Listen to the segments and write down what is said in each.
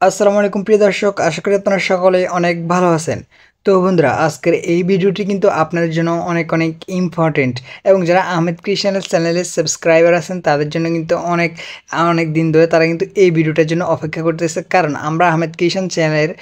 আসসালামু আলাইকুম প্রিয় দর্শক, আশা করি আপনারা সকলে অনেক ভালো আছেন। তো বন্ধুরা, আজকের এই ভিডিওটি কিন্তু আপনাদের জন্য অনেক অনেক ইম্পর্টেন্ট এবং যারা আহমেদ কৃষানের চ্যানেলের সাবস্ক্রাইবার আছেন তাদের জন্য কিন্তু অনেক অনেক দিন ধরে তারা কিন্তু এই ভিডিওটার জন্য অপেক্ষা করতেছে, কারণ আমরা আহমেদ কৃষান চ্যানেলের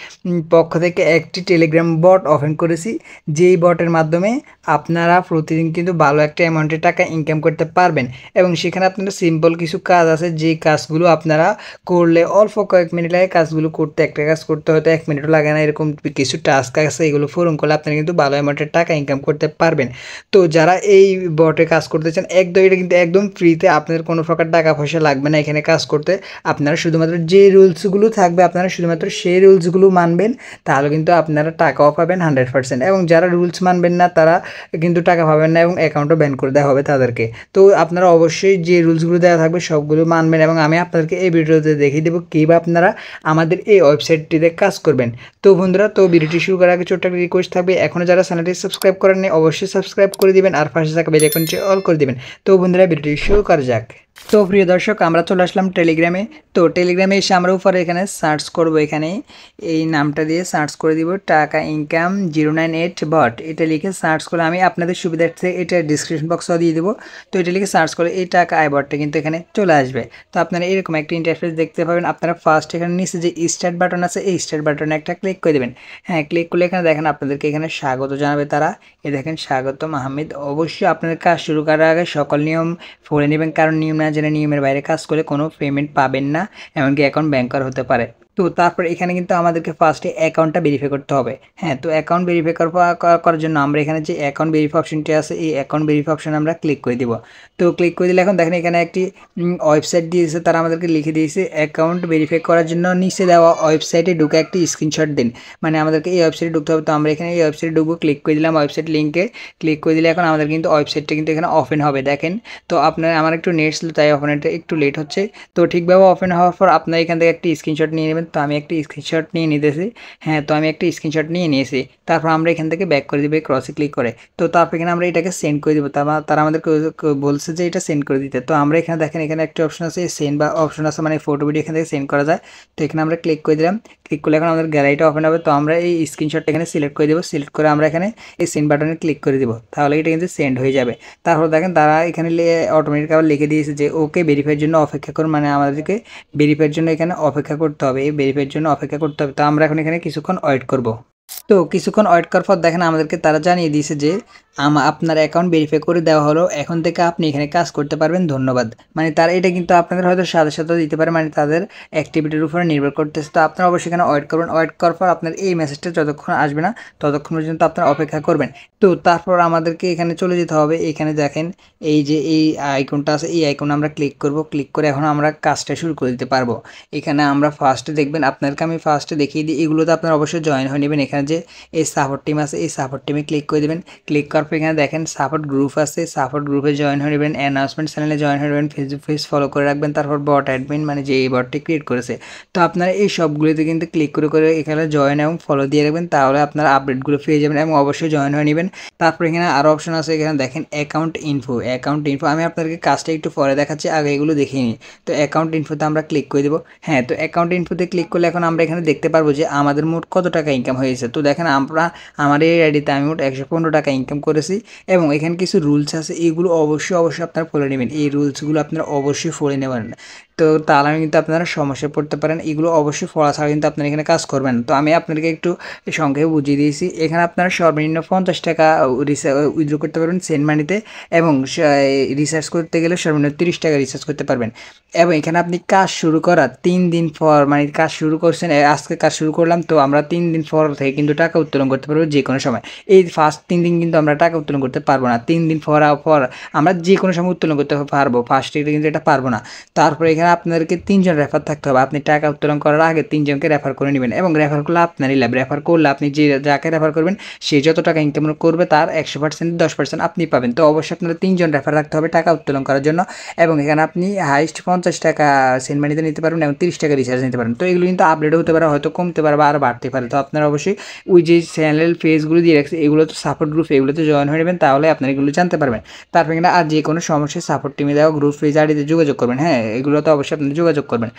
পক্ষ থেকে একটি টেলিগ্রাম বট ওপেন করেছি, যেই বটের মাধ্যমে আপনারা প্রতিদিন কিন্তু ভালো একটা অ্যামাউন্টের টাকা ইনকাম করতে পারবেন এবং সেখানে আপনারা সিম্পল কিছু কাজ আছে, যেই কাজগুলো আপনারা করলে অল্প কয়েক মিনিট লাগে কাজগুলো করতে। একটা কাজ করতে হয়তো 1 মিনিটও লাগে না, এরকম কিছু টাস্ক আছে, এগুলো পূরণ করলে আপনারা কিন্তু ভালো অ্যামাউন্টের টাকা ইনকাম করতে পারবেন। তো যারা এই বটে কাজ করতে চান, একদম এটা কিন্তু একদম ফ্রিতে, আপনাদের কোনো প্রকার টাকা পয়সা লাগবে না এখানে কাজ করতে। আপনারা শুধুমাত্র যে রুলসগুলো থাকবে আপনারা শুধুমাত্র সেই রুলসগুলো মানবেন, তাহলে কিন্তু আপনারা টাকাও পাবেন 100%। এবং যারা রুলস মানবেন না তারা কিন্তু টাকা পাবেন না এবং অ্যাকাউন্টও ব্যান করে দেওয়া হবে তাদেরকে। তো আপনারা অবশ্যই যে রুলসগুলো দেওয়া থাকবে সবগুলো মানবেন এবং আমি আপনাদেরকে এই ভিডিওতে দেখিয়ে দেবো কীভাবে আপনারা আমাদের এই ওয়েবসাইটটিতে কাজ করবেন। তো বন্ধুরা, তো ভিডিওটি শুরু করার আগে ছোট্ট একটা রিকোয়েস্ট থাকবে, এখনও যারা চ্যানেলটি সাবস্ক্রাইব করেননি অবশ্যই সাবস্ক্রাইব করে দিবেন আর পাশে থাকা বেল আইকনটি অল করে দিবেন। তো বন্ধুরা, ভিডিওটি শুরু করা যাক। তো প্রিয় দর্শক, আমরা চলে আসলাম টেলিগ্রামে। তো টেলিগ্রামে এসে আমরা উপরে এখানে সার্চ করব, এখানে এই নামটা দিয়ে সার্চ করে দিব, টাকা ইনকাম 098 বট। এটা লিখে সার্চ করে আমি আপনাদের সুবিধার্থে এটা ডিসক্রিপশন বক্সও দিয়ে দেবো। তো এটা লিখে সার্চ করে এই টাকা আই বটটা কিন্তু এখানে চলে আসবে। তো আপনারা এরকম একটা ইন্টারফেস দেখতে পাবেন। আপনারা ফার্স্ট এখানে নিচে যে স্টার্ট বাটন আছে এই স্টার্ট বাটনে একটা ক্লিক করে দেবেন। হ্যাঁ, ক্লিক করলে এখানে দেখেন আপনাদেরকে এখানে স্বাগত জানাবে তারা। এ দেখেন স্বাগতম আহমেদ। অবশ্যই আপনাদের কাজ শুরু করার আগে সকল নিয়ম পড়ে নেবেন, কারণ নিয়ম না জেনে নিয়মের বাইরে কাজ করলে কোনো পেমেন্ট পাবেন না, এমনকি অ্যাকাউন্ট ব্যাংকার হতে পারে। তো তারপর এখানে কিন্তু আমাদেরকে ফার্স্টে অ্যাকাউন্টটা ভেরিফাই করতে হবে। হ্যাঁ, তো অ্যাকাউন্ট ভেরিফাই করার জন্য আমরা এখানে যে অ্যাকাউন্ট ভেরিফাই অপশনটি আছে এই অ্যাকাউন্ট ভেরিফাই অপশন আমরা ক্লিক করে দিব। তো ক্লিক করে দিলে এখন দেখেন এখানে একটি ওয়েবসাইট দিয়েছে, তারা আমাদেরকে লিখে দিয়েছে অ্যাকাউন্ট ভেরিফাই করার জন্য নিচে দেওয়া ওয়েবসাইটে ঢুকে একটি স্ক্রিনশট দিন। মানে আমাদেরকে এই ওয়েবসাইটে ঢুকতে হবে। তো আমরা এখানে এই ওয়েবসাইটে ঢুকবো, ক্লিক করে দিলাম ওয়েবসাইট লিঙ্কে। ক্লিক করে দিলে এখন আমাদের কিন্তু ওয়েবসাইটটা কিন্তু এখানে ওপেন হবে। দেখেন, তো আপনার আমার একটু নেট ছিল তাই ওপেনটা একটু লেট হচ্ছে। তো ঠিকভাবে ওপেন হওয়ার পর আপনার এখান থেকে একটি স্ক্রিনশট নিয়ে নেবেন। তো আমি একটি স্ক্রিনশট নিয়ে নিতেছি। হ্যাঁ, তো আমি একটি স্ক্রিনশট নিয়ে নিয়েছি। তারপর আমরা এখান থেকে ব্যাক করে দিবে ক্রসে ক্লিক করে। তো তারপর এখানে আমরা এটাকে সেন্ড করে দেবো। তারা আমাদেরকে বলছে যে এটা সেন্ড করে দিতে। তো আমরা এখানে দেখেন এখানে একটা অপশন আছে সেন্ড বা অপশন আছে, মানে ফটো ভিডিও এখান থেকে সেন্ড করা যায়। তো এখানে আমরা ক্লিক করে দিলাম। ক্লিক করলে এখন আমাদের গ্যালারিটা ওপেন হবে। তো আমরা এই স্ক্রিনশটটা এখানে সিলেক্ট করে দেবো। সিলেক্ট করে আমরা এখানে এই সেন্ড বাটনে ক্লিক করে দিব, তাহলে এটা কিন্তু সেন্ড হয়ে যাবে। তারপর দেখেন তারা এখানে অটোমেটিক আবার লিখে দিয়েছে যে ওকে ভেরিফাইয়ের জন্য অপেক্ষা করুন, মানে আমাদেরকে ভেরিফাইয়ের জন্য এখানে অপেক্ষা করতে হবে, এই ভেরিফাইয়ের জন্য অপেক্ষা করতে হবে। তো আমরা এখন এখানে কিছুক্ষণ ওয়েট করব। তো কিছুক্ষণ ওয়েট করার পর দেখেন আমাদেরকে তারা জানিয়ে দিয়েছে যে আপনার অ্যাকাউন্ট ভেরিফাই করে দেওয়া হলো, এখন থেকে আপনি এখানে কাজ করতে পারবেন, ধন্যবাদ। মানে তারা এটা কিন্তু আপনাদের হয়তো সাথে সাথে দিতে পারে, মানে তাদের অ্যাক্টিভিটির উপরে নির্ভর করতেছে। তো আপনারা অবশ্যই এখানে ওয়েট করবেন। ওয়েট করার পর আপনার এই মেসেজটা যতক্ষণ আসবে না ততক্ষণ পর্যন্ত আপনারা অপেক্ষা করবেন। তো তারপর আমাদেরকে এখানে চলে যেতে হবে। এখানে দেখেন এই যে এই আইকনটা আছে, এই আইকনে আমরা ক্লিক করব। ক্লিক করে এখন আমরা কাজটা শুরু করে দিতে পারবো। এখানে আমরা ফার্স্টে দেখবেন, আপনাদেরকে আমি ফার্স্টে দেখিয়ে দিই, এগুলোতে আপনারা অবশ্যই জয়েন হয়ে নেবেন। এখানে যে এই সাপোর্ট টিম আছে এই সাপোর্ট টিমে ক্লিক করে দেবেন। ক্লিক করার পর এখানে দেখেন সাপোর্ট গ্রুপ আছে, সাপোর্ট গ্রুপে জয়েন হয়ে নেবেন। অ্যানাউন্সমেন্ট চ্যানেলে জয়েন হয়ে নেবেন। ফেসবুক পেজ ফলো করে রাখবেন। তারপর বট অ্যাডমিন, মানে যে এই বটটি ক্রিয়েট করেছে। তো আপনারা এই সবগুলোতে কিন্তু ক্লিক করে করে এখানে জয়েন এবং ফলো দিয়ে রাখবেন, তাহলে আপনারা আপডেটগুলো পেয়ে যাবেন এবং অবশ্যই জয়েন হয়ে নেবেন। তারপর এখানে আরও অপশন আছে, এখানে দেখেন অ্যাকাউন্ট ইনফো। অ্যাকাউন্ট ইনফো আমি আপনাদেরকে কাজটা একটু পরে দেখাচ্ছি, আগে এগুলো দেখিয়ে নিই। তো অ্যাকাউন্ট ইনফোতে আমরা ক্লিক করে দেবো। হ্যাঁ, তো অ্যাকাউন্ট ইনফোতে ক্লিক করলে এখন আমরা এখানে দেখতে পারবো যে আমাদের মোট কত টাকা ইনকাম হয়েছে। তো দেখেন আমার এই আইডিতে আমি মোট 115 টাকা ইনকাম করেছি এবং এখানে কিছু রুলস আছে, এগুলো অবশ্যই আপনারা ফলো নেবেন। এই রুলসগুলো আপনারা অবশ্যই ফলো নেবেন, তো তাহলে কিন্তু আপনারা সমস্যায় পড়তে পারেন। এগুলো অবশ্যই ফলো ছাড়া কিন্তু আপনারা এখানে কাজ করবেন। তো আমি আপনাদেরকে একটু সংক্ষেপে বুঝিয়ে দিয়েছি। এখানে আপনারা সর্বনিম্ন 50 টাকা উইথড্র করতে পারবেন সেন্ড মানিতে এবং রিচার্জ করতে গেলে সর্বনিম্ন 30 টাকা রিচার্জ করতে পারবেন। এবং এখানে আপনি কাজ শুরু করার 3 দিন পর, মানে কাজ শুরু করছেন আজকে কাজ শুরু করলাম, তো আমরা 3 দিন পর থেকে কিন্তু টাকা উত্তোলন করতে পারবো যে কোনো সময়। এই ফার্স্ট 3 দিন কিন্তু আমরা টাকা উত্তোলন করতে পারবো না। 3 দিন পর আমরা যে কোনো সময় উত্তোলন করতে পারবো, ফার্স্টে কিন্তু এটা পারবো না। তারপরে এখানে আপনাদেরকে 3 জন রেফার থাকতে হবে। আপনি টাকা উত্তোলন করার আগে 3 জনকে রেফার করে নেবেন এবং রেফার করলে আপনারই লাভ। রেফার করলে আপনি যাকে রেফার করবেন সে যত টাকা ইনকাম করবে তার 100% 10% আপনি পাবেন। তো অবশ্যই আপনারা 3 জন রেফার রাখতে হবে টাকা উত্তোলন করার জন্য। এবং এখানে আপনি হাইস্ট 50 টাকা সেন্ড মানিতে নিতে পারবেন এবং 30 টাকা রিচার্জ নিতে পারেন। তো এগুলো কিন্তু আপডেট হতে পারে, হয়তো কমতে পারে বা আরও বাড়তে পারে। তো আপনারা অবশ্যই ওই যে চ্যানেল পেজগুলো দিয়ে রাখছে এগুলো তো সাপোর্ট গ্রুপ, এগুলোতে জয়েন হয়ে নেবেন, তাহলে আপনারা এগুলো জানতে পারবেন। তারপর এখানে আর যে কোনো সমস্যায় সাপোর্ট টিমে দেওয়া গ্রুপ পেজ আইডিতে যোগাযোগ করবেন। হ্যাঁ, এগুলো তো অবশ্যই আপনারা যোগাযোগ করবেন।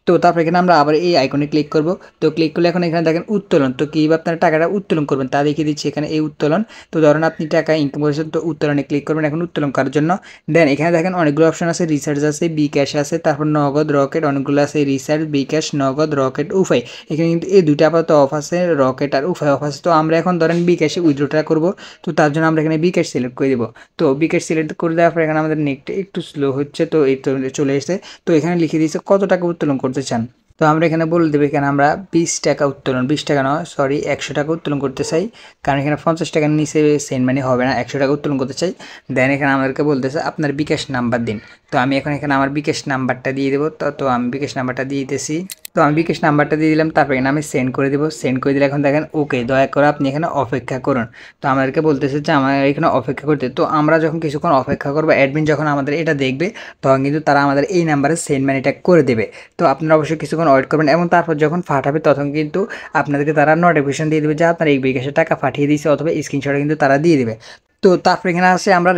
তো তারপর এখানে আমরা আবার এই আইকনে ক্লিক করব। তো ক্লিক করলে এখন এখানে দেখেন উত্তোলন, তো কীভাবে আপনারা টাকাটা উত্তোলন করবেন তা দেখিয়ে দিচ্ছি এখানে এই উত্তোলন। তো ধরুন আপনি টাকা ইনকাম করেছেন, তো উত্তোলনে ক্লিক করবেন এখন উত্তোলন করার জন্য। দেন এখানে দেখেন অনেকগুলো অপশন আছে, রিচার্জ আছে, বিকাশ আছে, তারপর নগদ, রকেট, অনেকগুলো আছে, রিচার্জ, বিকাশ, নগদ, রকেট, উফাই। এখানে কিন্তু এই দুইটা আপাতত অফ আছে, রকেট আর উফাই অফ আছে। তো আমরা এখন ধরেন বিকাশে উইথড্রটা করব, তো তার জন্য আমরা এখানে বিকাশ সিলেক্ট করে দেবো। তো বিকাশ সিলেক্ট করে দেওয়ার পর এখানে আমাদের নেটটা একটু স্লো হচ্ছে, তো এই তো চলে এসেছে। তো এখানে লিখে দিয়েছে কত টাকা উত্তোলন করতে চান। তো আমরা এখানে বলে দেবো এখানে আমরা 20 টাকা উত্তোলন, 20 টাকা নয় সরি 100 টাকা উত্তোলন করতে চাই, কারণ এখানে 50 টাকার নিচে সেন্ড মানি হবে না, 100 টাকা উত্তোলন করতে চাই। দেন এখানে আমাদেরকে বলতেছে আপনার বিকাশ নাম্বার দিন। তো আমি এখন এখানে আমার বিকাশ নাম্বারটা দিয়ে দেবো। তো আমি বিকাশ নাম্বারটা দিয়ে দিতেছি। তো আমি বিকাশ নাম্বারটা দিয়ে দিলাম, তারপর এখানে আমি সেন্ড করে দেবো। সেন্ড করে দিলে এখন দেখেন ওকে, দয়া করে আপনি এখানে অপেক্ষা করুন। তো আমাদেরকে বলতেছে যে আমার এখানে অপেক্ষা করতে। তো আমরা যখন কিছুক্ষণ অপেক্ষা করবো, অ্যাডমিন যখন আমাদের এটা দেখবে তখন কিন্তু তারা আমাদের এই নাম্বারে সেন্ড মানিটা করে দেবে। তো আপনারা অবশ্যই কিছুক্ষণ ওয়েট করবেন, এবং তারপর যখন পাঠাবে তখন কিন্তু আপনাদেরকে তারা নোটিফিকেশন দিয়ে দেবে যে আপনার এই বিকাশে টাকা পাঠিয়ে দিয়েছে, অথবা স্ক্রিনশটে কিন্তু তারা দিয়ে দেবে। তো তারপর এখানে আসে আমরা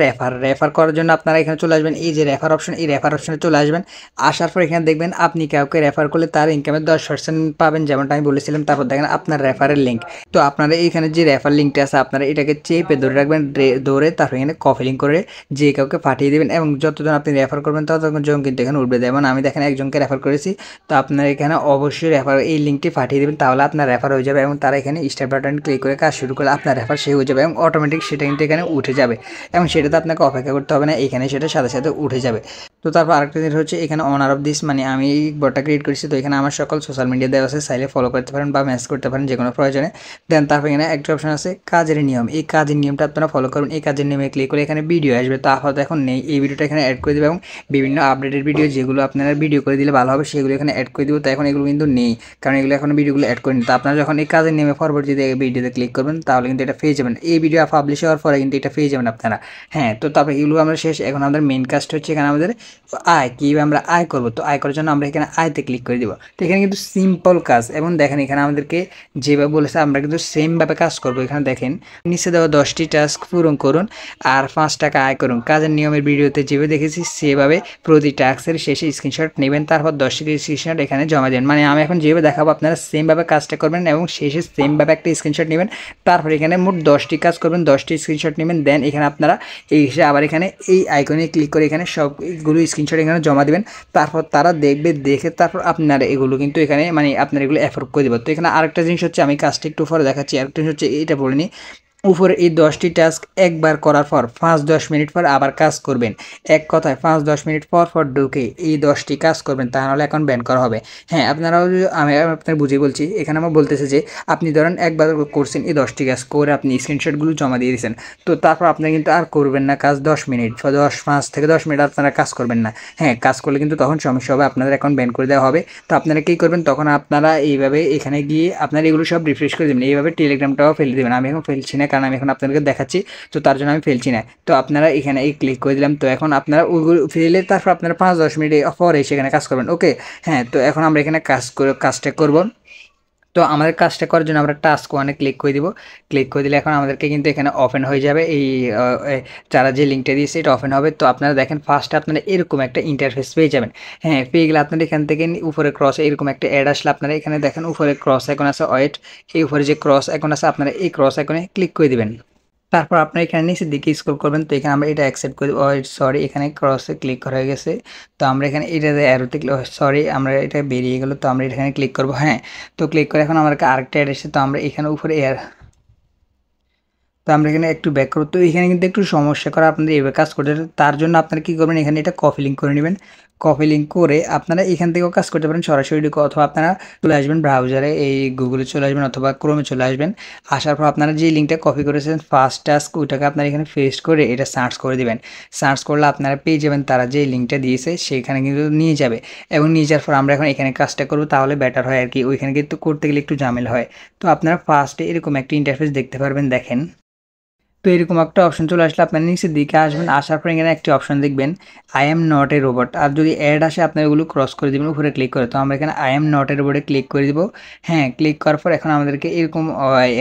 রেফার করার জন্য আপনারা এখানে চলে আসবেন, এই যে রেফার অপশন, এই রেফার অপশনে চলে আসবেন। আসার পর এখানে দেখবেন আপনি কাউকে রেফার করলে তার ইনকামের 10% পাবেন, যেমনটা আমি বলেছিলাম। তারপর দেখেন আপনার রেফারের লিঙ্ক। তো আপনারা এখানে যে রেফার লিঙ্কটা আছে আপনারা এটাকে চেপে ধরে রাখবেন, ধরে তারপর এখানে কপি লিঙ্ক করে যে কাউকে পাঠিয়ে দেবেন, এবং যতজন আপনি রেফার করবেন ততজন কিন্তু এখানে উঠবে। যেমন আমি দেখেন একজনকে রেফার করেছি, তো আপনারা এখানে অবশ্যই রেফার এই লিঙ্কটি পাঠিয়ে দেবেন, তাহলে আপনার রেফার হয়ে যাবে, এবং তারা এখানে স্টার্ট বাটন ক্লিক করে কাজ শুরু করলে আপনার রেফার সে হয়ে যাবে, এবং অটোমেটিক সেটা কিন্তু এখানে উঠে যাবে, এবং সেটাতে আপনাকে অপেক্ষা করতে হবে না, এখানে সেটা সাথে সাথে উঠে যাবে। তো তারপর আরেকটা জিনিস হচ্ছে এখানে অনার অফ দিস, মানে আমি এই বটটা ক্রিয়েট করেছি, তো এখানে আমার সকল সোশ্যাল মিডিয়া দেওয়া আছে, চাইলে ফলো করতে পারেন বা মেসেজ করতে পারেন যে কোনো প্রয়োজনে। দেন তারপর এখানে একটা অপশন আছে কাজের নিয়ম, এই কাজের নিয়মটা আপনারা ফলো করুন। এই কাজের নিয়মে ক্লিক করে এখানে ভিডিও আসবে, তো আপাতত এখন নেই, এই ভিডিওটা এখানে অ্যাড করে দেবে, এবং বিভিন্ন আপডেটের ভিডিও যেগুলো আপনারা ভিডিও করে দিলে ভালো হবে সেগুলো এখানে অ্যাড করে দেবো। তো এখন এগুলো কিন্তু নেই, কারণ এগুলো এখন ভিডিওগুলো অ্যাড করিনি। তো আপনারা যখন এই কাজের নিয়মে পরবর্তীতে ভিডিওতে ক্লিক করবেন তাহলে কিন্তু এটা পেয়ে যাবেন, এই ভিডিও পাবলিশ হওয়ার পরে কিন্তু এটা পেয়ে যাবেন আপনারা। হ্যাঁ, তো তারপর এগুলো আমরা শেষ। এখন আমাদের মেন কাজটা হচ্ছে এখানে আমাদের আয়, কীভাবে আমরা আয় করবো। তো আয় করার জন্য আমরা এখানে আয়তে ক্লিক করে দিব। তো এখানে কিন্তু সিম্পল কাজ, এবং দেখেন এখানে আমাদেরকে যেভাবে বলেছে আমরা কিন্তু সেমভাবে কাজ করবো। এখানে দেখেন নিচে দেওয়া 10টি টাস্ক পূরণ করুন আর 5 টাকা আয় করুন। কাজের নিয়মের ভিডিওতে যেভাবে দেখেছি সেভাবে প্রতি টাস্কের শেষে স্ক্রিনশট নেবেন, তারপর 10টি স্ক্রিনশট এখানে জমা দেবেন। মানে আমি এখন যেভাবে দেখাবো আপনারা সেমভাবে কাজটা করবেন, এবং শেষে সেমভাবে একটা স্ক্রিনশট নেবেন। তারপর এখানে মোট 10টি কাজ করবেন, 10টি স্ক্রিনশট নেবেন। দেন এখানে আপনারা এই হিসেবে আবার এখানে এই আইকনে ক্লিক করে এখানে সবগুলো স্ক্রিনশট এখানে জমা দেবেন। তারপর তারা দেখবে, দেখে তারপর আপনারা এগুলো কিন্তু এখানে মানে আপনারা এগুলো অ্যাপ্রুভ করে দেবেন। তো এখানে আরেকটা জিনিস হচ্ছে, আমি কাজটা একটু পরে দেখাচ্ছি, আরেকটা জিনিস হচ্ছে এটা বলে নিই। উপরে এই 10টি টাস্ক একবার করার পর 5-10 মিনিট পর আবার কাজ করবেন। এক কথায় 5-10 মিনিট পর পর ঢুকে এই 10টি কাজ করবেন, তাহলে অ্যাকাউন্ট ব্যান করা হবে। হ্যাঁ, আপনারাও আমি আপনার বুঝিয়ে বলছি। এখানে আমার বলতেছে যে আপনি ধরেন একবার করছেন এই 10টি কাজ করে আপনি স্ক্রিনশটগুলো জমা দিয়ে দিয়েছেন, তো তারপর আপনি কিন্তু আর করবেন না কাজ 10 মিনিট, 5 থেকে 10 মিনিট আপনারা কাজ করবেন না। হ্যাঁ, কাজ করলে কিন্তু তখন সমস্যা হবে, আপনাদের অ্যাকাউন্ট ব্যান করে দেওয়া হবে। তো আপনারা কী করবেন, তখন আপনারা এইভাবে এখানে গিয়ে আপনারা এগুলো সব রিফ্রেশ করে দেবেন, এইভাবে টেলিগ্রামটাও ফেলে দেবেন। আমি এখন ফেলছি না, কারণ আমি এখন আপনাদেরকে দেখাচ্ছি, তো তার জন্য আমি ফেলছি না। তো আপনারা এখানে এই ক্লিক করে দিলাম। তো এখন আপনারা ওইগুলো ফেলে তারপর আপনারা 5-10 মিনিট পরে সেখানে কাজ করবেন। ওকে, হ্যাঁ, তো এখন আমরা এখানে কাজটা করব। তো আমাদের কাজটা করার জন্য আমরা টাস্ক 1-এ ক্লিক করে দিব। ক্লিক করে দিলে এখন আমাদেরকে কিন্তু এখানে ওপেন হয়ে যাবে, এই যারা যে লিঙ্কটা দিয়েছে এটা ওপেন হবে। তো আপনারা দেখেন ফার্স্টে আপনারা এরকম একটা ইন্টারফেস পেয়ে যাবেন। হ্যাঁ, পেয়ে গেলে আপনারা এখান থেকে উপরে ক্রসে এরকম একটা অ্যাড আসলে আপনারা এখানে দেখেন উপরে ক্রস আইকন আছে, ওয়েট, এই উপরে যে ক্রস আইকন আছে আপনারা এই ক্রস আইকনে ক্লিক করে দিবেন। তারপর আপনারা এখানে নিচের দিকে স্ক্রল করবেন। তো এখানে আমরা এটা অ্যাকসেপ্ট করে সরি এখানে ক্রসে ক্লিক করা হয়ে গেছে। তো আমরা এখানে এটাতে অ্যারোতে সরি আমরা এটা বেরিয়ে গেল, তো আমরা এখানে ক্লিক করব। হ্যাঁ, তো ক্লিক করে এখন আমাদেরকে আরেকটা অ্যাড এসেছে, তো আমরা এখানে উপরে তো আমরা এখানে একটু ব্যাক করব। তো এখানে কিন্তু একটু সমস্যা করে আপনাদের এইভাবে কাজ করতে, তার জন্য আপনারা কী করবেন, এখানে এটা কপি লিঙ্ক করে নেবেন। কপি লিঙ্ক করে আপনারা এখান থেকেও কাজ করতে পারেন সরাসরি, অথবা আপনারা চলে আসবেন ব্রাউজারে, এই গুগলে চলে আসবেন অথবা ক্রোমে চলে আসবেন। আসার পর আপনারা যে লিঙ্কটা কপি করেছেন ফার্স্ট টাস্ক, ওইটাকে আপনারা এখানে পেস্ট করে এটা সার্চ করে দেবেন। সার্চ করলে আপনারা পেয়ে যাবেন তারা যে লিঙ্কটা দিয়েছে সেখানে কিন্তু নিয়ে যাবে, এবং নিয়ে যাওয়ার পর আমরা এখন এখানে কাজটা করবো, তাহলে বেটার হয় আর কি। ওইখানে কিন্তু করতে গেলে একটু ঝামেলা হয়। তো আপনারা ফার্স্টে এরকম একটা ইন্টারফেস দেখতে পারবেন, দেখেন। তো এরকম একটা অপশন চলে আসলে আপনার নিচের দিকে আসবেন, আসার পর এখানে একটি অপশন দেখবেন I am not a robot. আর যদি অ্যাড আসে আপনার এগুলো ক্রস করে দেবেন উপরে ক্লিক করে। তো আমরা এখানে আই এম নট এ রোবটে ক্লিক করে দিব। হ্যাঁ, ক্লিক করার পর এখন আমাদেরকে এরকম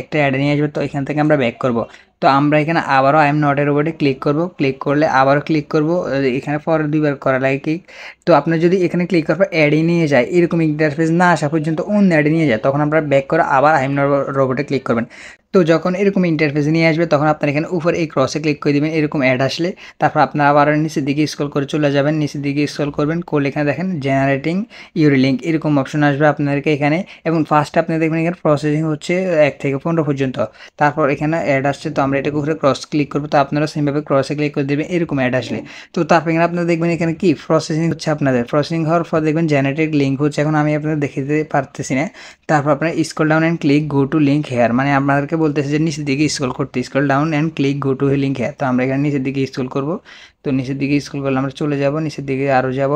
একটা অ্যাড নিয়ে আসবে। তো এখান থেকে আমরা ব্যাক করব। তো আমরা এখানে আবারও আই এম নট এ রোবটে ক্লিক করব, ক্লিক করলে আবারও ক্লিক করব, এখানে পরে দুইবার করা লাগে ক্লিক। তো আপনার যদি এখানে ক্লিক করার পর অ্যাডে নিয়ে যায়, এরকম ইন্টারফেস না আসা পর্যন্ত অন্য অ্যাডে নিয়ে যায়, তখন আপনারা ব্যাক করে আবার আই এম নট রোবটে ক্লিক করবেন। তো যখন এরকম ইন্টারফেস নিয়ে আসবে তখন আপনার এখানে উপরে এই ক্রসে ক্লিক করে দেবেন এরকম অ্যাড আসলে। তারপর আপনারা আবার নিচের দিকে স্ক্রল করে চলে যাবেন, নিচের দিকে স্ক্রল করবেন, করলে এখানে দেখেন জেনারেটিং ইউর লিঙ্ক এরকম অপশন আসবে আপনাদেরকে এখানে। এবং ফার্স্টে আপনি দেখবেন এখানে প্রসেসিং হচ্ছে 1 থেকে 15 পর্যন্ত। তারপর এখানে অ্যাড আসছে, তো আমরা এটাকে উপরে ক্রস ক্লিক করবো। তো আপনারা সেমভাবে ক্রসে ক্লিক করে দেবেন এরকম অ্যাড আসলে। তো তারপর এখানে আপনারা দেখবেন এখানে কি প্রসেসিং হচ্ছে, আপনাদের প্রসেসিং হওয়ার পর দেখবেন জেনারেটেড লিঙ্ক হচ্ছে। এখন আমি আপনাদের দেখিয়ে দিতে পারতেছি না। তারপর আপনারা scroll down and click go to link here, মানে আপনাদেরকে বলতেছে যে নিচের দিকে স্ক্রল করতে, scroll down and click go to link here. তো আমরা এখানে নিচের দিকে স্ক্রল করব। তো নিচের দিকে স্ক্রল করলে আমরা চলে যাব, নিচের দিকে আরও যাব।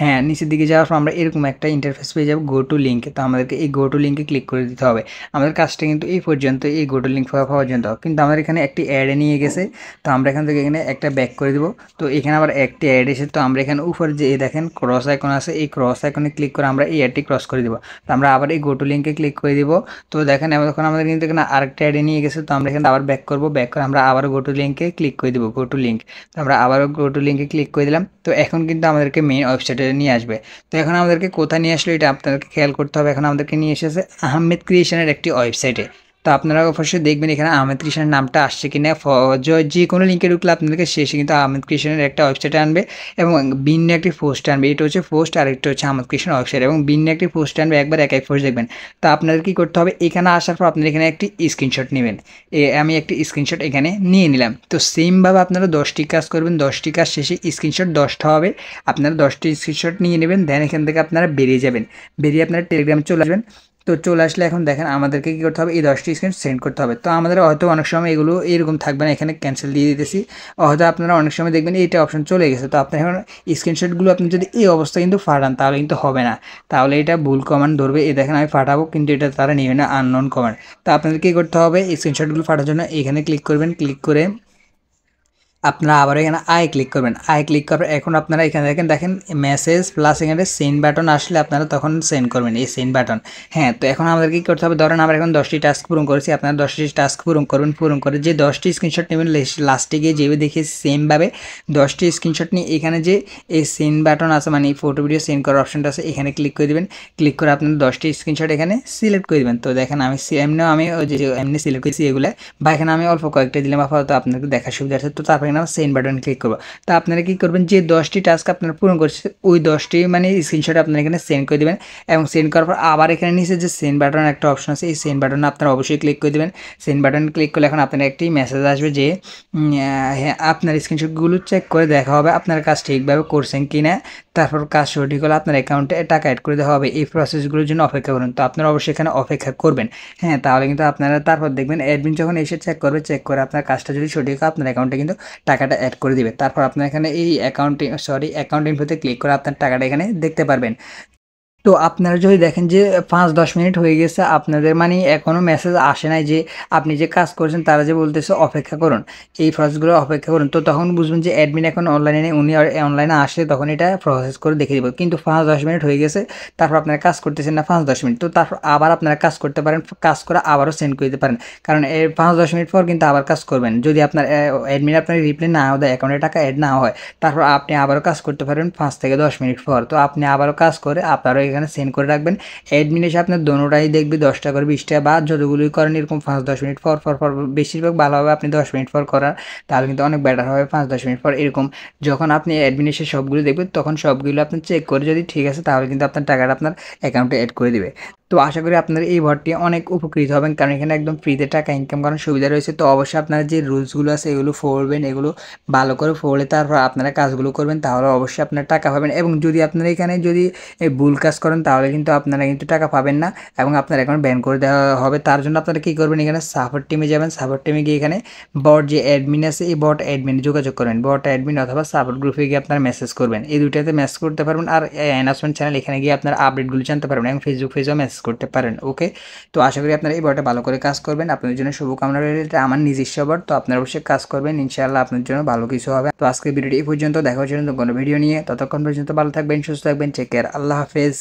হ্যাঁ, নিচের দিকে যাওয়ার পর আমরা এরকম একটা ইন্টারফেস পেয়ে যাবো গো টু লিঙ্কে। তো আমাদেরকে এই গো টু লিঙ্কে ক্লিক করে দিতে হবে। আমাদের কাজটা কিন্তু এই পর্যন্ত, এই গো টু লিঙ্ক পাওয়া পর্যন্ত। কিন্তু আমাদের এখানে একটি অ্যাডে নিয়ে গেছে, তো আমরা এখান থেকে এখানে একটা ব্যাক করে দেবো। তো এখানে আবার একটি অ্যাড এসে, তো আমরা এখানে উপরে যে দেখেন ক্রস আইকন আছে, এই ক্রস আইকনে ক্লিক করে আমরা এই অ্যাডটি ক্রস করে দেবো। তো আমরা আবার এই গো টু লিঙ্কে ক্লিক করে দিব। তো দেখেন এখন আমাদের কিন্তু এখানে আরেকটা অ্যাডে নিয়ে গেছে। তো আমরা এখানে আবার ব্যাক করবো, ব্যাক করে আমরা আবার গো টু লিঙ্কে ক্লিক করে দেবো, গো টু লিঙ্ক। তো আমরা আবারও গো টু লিঙ্কে ক্লিক করে দিলাম। তো এখন কিন্তু আমাদেরকে মেইন ওয়েবসাইটে নিয়ে আসবে। তো এখন আমাদেরকে কোথায় নিয়ে আসলো এটা আপনাদেরকে খেয়াল করতে হবে। এখন আমাদেরকে নিয়ে এসেছে আহমেদ ক্রিয়েশনের একটি ওয়েবসাইটে। তো আপনারা অবশ্যই দেখবেন এখানে আহমেদ ক্রিয়েশনের নামটা আসছে কিনা। যে কোনো লিঙ্কে ঢুকলে আপনাদেরকে শেষে কিন্তু আহমেদ ক্রিয়েশনের একটা ওয়েবসাইটে আনবে এবং ভিন্ন একটি পোস্ট আনবে। এটা হচ্ছে পোস্ট আর একটা হচ্ছে আহমেদ ক্রিয়েশন ওয়েবসাইট, এবং ভিন্ন একটি পোস্ট আনবে, একবার এক পোস্ট দেখবেন। তো আপনাদের কী করতে হবে, এখানে আসার পর আপনারা এখানে একটি স্ক্রিনশট নেবেন। আমি একটি স্ক্রিনশট এখানে নিয়ে নিলাম। তো সেমভাবে আপনারা 10টি কাজ করবেন, 10টি কাজ শেষে স্ক্রিনশট 10টা হবে। আপনারা 10টি স্ক্রিনশট নিয়ে নেবেন, দেন এখান থেকে আপনারা বেরিয়ে যাবেন। বেরিয়ে আপনারা টেলিগ্রামে চলে আসবেন। তো চলে আসলে এখন দেখেন আমাদেরকে কী করতে হবে, এই 10টি স্ক্রিন সেন্ড করতে হবে। তো আমাদের হয়তো অনেক সময় এগুলো এরকম থাকবে না, এখানে ক্যান্সেল দিয়ে দিতেছি। হয়তো আপনারা অনেক সময় দেখবেন এইটা অপশন চলে গেছে। তো আপনার এখন স্ক্রিনশটগুলো আপনি যদি এই অবস্থায় কিন্তু ফাটান তাহলে কিন্তু হবে না, তাহলে এটা ভুল কমান্ড ধরবে। এই দেখেন আমি ফাটাবো কিন্তু এটা তারা নেবে না, আননোন কমান্ড। তো আপনাদের কী করতে হবে, এই স্ক্রিনশটগুলো ফাটার জন্য এখানে ক্লিক করবেন, ক্লিক করে আপনারা আবার এখানে আই ক্লিক করবেন। আই ক্লিক করার এখন আপনারা এখানে দেখেন মেসেজ প্লাস এখানে সেন্ড বাটন আসলে আপনারা তখন সেন্ড করবেন এই সেন্ড বাটন। হ্যাঁ, তো এখন আমাদের কী করতে হবে, ধরেন আমরা এখন 10টি টাস্ক পূরণ করেছি, আপনারা 10টি টাস্ক পূরণ করবেন। পূরণ করে যে 10টি স্ক্রিনশট নেবেন লাস্টে গিয়ে যেভাবে দেখিয়েছি সেমভাবে 10টি স্ক্রিনশট নিয়ে এখানে যে এই সেন্ড বাটন আছে, মানে ফটো ভিডিও সেন্ড করার অপশনটা আছে, এখানে ক্লিক করে দেবেন। ক্লিক করে আপনারা 10টি স্ক্রিনশট এখানে সিলেক্ট করে দেবেন। তো দেখেন আমি এমনি সিলেক্ট করেছি এগুলো, বা এখানে আমি অল্প কয়েকটা দিলাম আপাতত আপনাকে দেখার সুবিধা আছে। তো তারপরে এখানে সেন্ড বাটন ক্লিক করবো। তো আপনারা কী করবেন, যে 10টি টাস্ক আপনারা পূরণ করছে ওই 10টি মানে স্ক্রিনশট আপনারা এখানে সেন্ড করে দেবেন। এবং সেন্ড করার পর আবার এখানে নিচে যে সেন্ড বাটন একটা অপশন আছে, এই সেন্ড বাটনে আপনারা অবশ্যই ক্লিক করে দেবেন। সেন্ড বাটন ক্লিক করলে এখন আপনার একটি মেসেজ আসবে যে হ্যাঁ আপনার স্ক্রিনশটগুলো চেক করে দেখা হবে আপনার কাজ ঠিকভাবে করছেন কি না। তারপর কাজ সঠিক হলে আপনার অ্যাকাউন্টে টাকা অ্যাড করে দেওয়া হবে। এই প্রসেসগুলোর জন্য অপেক্ষা করুন। তো আপনারা অবশ্যই এখানে অপেক্ষা করবেন। হ্যাঁ, তাহলে কিন্তু আপনারা তারপর দেখবেন অ্যাডমিন যখন এসে চেক করবে, চেক করে আপনার কাজটা যদি সঠিক হয় আপনার অ্যাকাউন্টে কিন্তু টাকাটা অ্যাড করে দিবে। তারপর আপনার এখানে এই অ্যাকাউন্ট ইনফোতে ক্লিক করে আপনার টাকাটা এখানে দেখতে পারবেন। তো আপনারা যদি দেখেন যে 5-10 মিনিট হয়ে গেছে আপনাদের মানে এখনও মেসেজ আসে নাই যে আপনি যে কাজ করছেন তারা যে বলতেছে অপেক্ষা করুন, এই প্রসেসগুলো অপেক্ষা করুন, তো তখন বুঝবেন যে অ্যাডমিন এখন অনলাইনে নেই, উনি অনলাইনে আসলে তখন এটা প্রসেস করে দেখে দেবো। কিন্তু 5-10 মিনিট হয়ে গেছে, তারপর আপনারা কাজ করতেছেন না 5-10 মিনিট, তো তারপর আবার আপনারা কাজ করতে পারেন, কাজ করে আবারও সেন্ড করে দিতে পারেন। কারণ 5-10 মিনিট পর কিন্তু আবার কাজ করবেন, যদি আপনার অ্যাডমিন আপনার রিপ্লাই না দেয়, অ্যাকাউন্টে টাকা অ্যাড না হয়, তারপর আপনি আবারও কাজ করতে পারেন 5 থেকে 10 মিনিট পর। তো আপনি আবারও কাজ করে আপনারও এখানে সেন্ড করে রাখবেন। অ্যাডমিন এসে আপনার দোনোটাই দেখবে 10টা করে 20টা বা যতগুলোই করেন এরকম 5-10 মিনিট পর পর পর, বেশিরভাগ ভালো হবে আপনি 10 মিনিট পর করার, তাহলে কিন্তু অনেক বেটার হবে। 5-10 মিনিট পর এরকম যখন আপনি অ্যাডমিন এসে সবগুলো দেখবেন তখন সবগুলো আপনি চেক করে যদি ঠিক আছে তাহলে কিন্তু আপনার টাকাটা আপনার অ্যাকাউন্টে অ্যাড করে দিবে। তো আশা করি আপনার এই ভটটি অনেক উপকৃত হবেন, কারণ এখানে একদম ফ্রিতে টাকা ইনকাম করার সুবিধা রয়েছে। তো অবশ্যই আপনারা যে রুলসগুলো আছে এগুলো পড়বেন, এগুলো ভালো করে পড়লে তারপর আপনারা কাজগুলো করবেন, তাহলে অবশ্যই আপনার টাকা পাবেন। এবং যদি আপনারা এখানে যদি ভুল কাজ করেন তাহলে কিন্তু আপনারা কিন্তু টাকা পাবেন না এবং আপনার অ্যাকাউন্ট ব্যান করে দেওয়া হবে। তার জন্য আপনারা কী করবেন, এখানে সাপোর্ট টিমে যাবেন, সাপোর্ট টিমে গিয়ে এখানে বট যে অ্যাডমিন আছে এই বট অ্যাডমিনে যোগাযোগ করবেন, বট অ্যাডমিন অথবা সাপোর্ট গ্রুপে গিয়ে আপনারা মেসেজ করবেন, এই দুইটাতে মেসেজ করতে পারবেন। আর অ্যানাউন্সমেন্ট চ্যানেল এখানে গিয়ে আপনার আপডেটগুলো জানতে পারবেন এবং ফেসবুক পেজেও মেসেজ অ্যাক্সেস করতে পারেন। ওকে, তো আশা করি আপনারা এই বটটা ভালো করে কাজ করবেন। আপনাদের জন্য শুভকামনা রইল। এটা আমার নিজস্ব বট, তো আপনারা অবশ্যই কাজ করবেন, ইনশাআল্লাহ আপনার জন্য ভালো কিছু হবে। তো আজকের ভিডিওটি এই পর্যন্ত, দেখা হচ্ছে কোনো ভিডিও নিয়ে। ততক্ষণ পর্যন্ত ভালো থাকবেন, সুস্থ থাকবেন, টেক কেয়ার, আল্লাহ হাফেজ।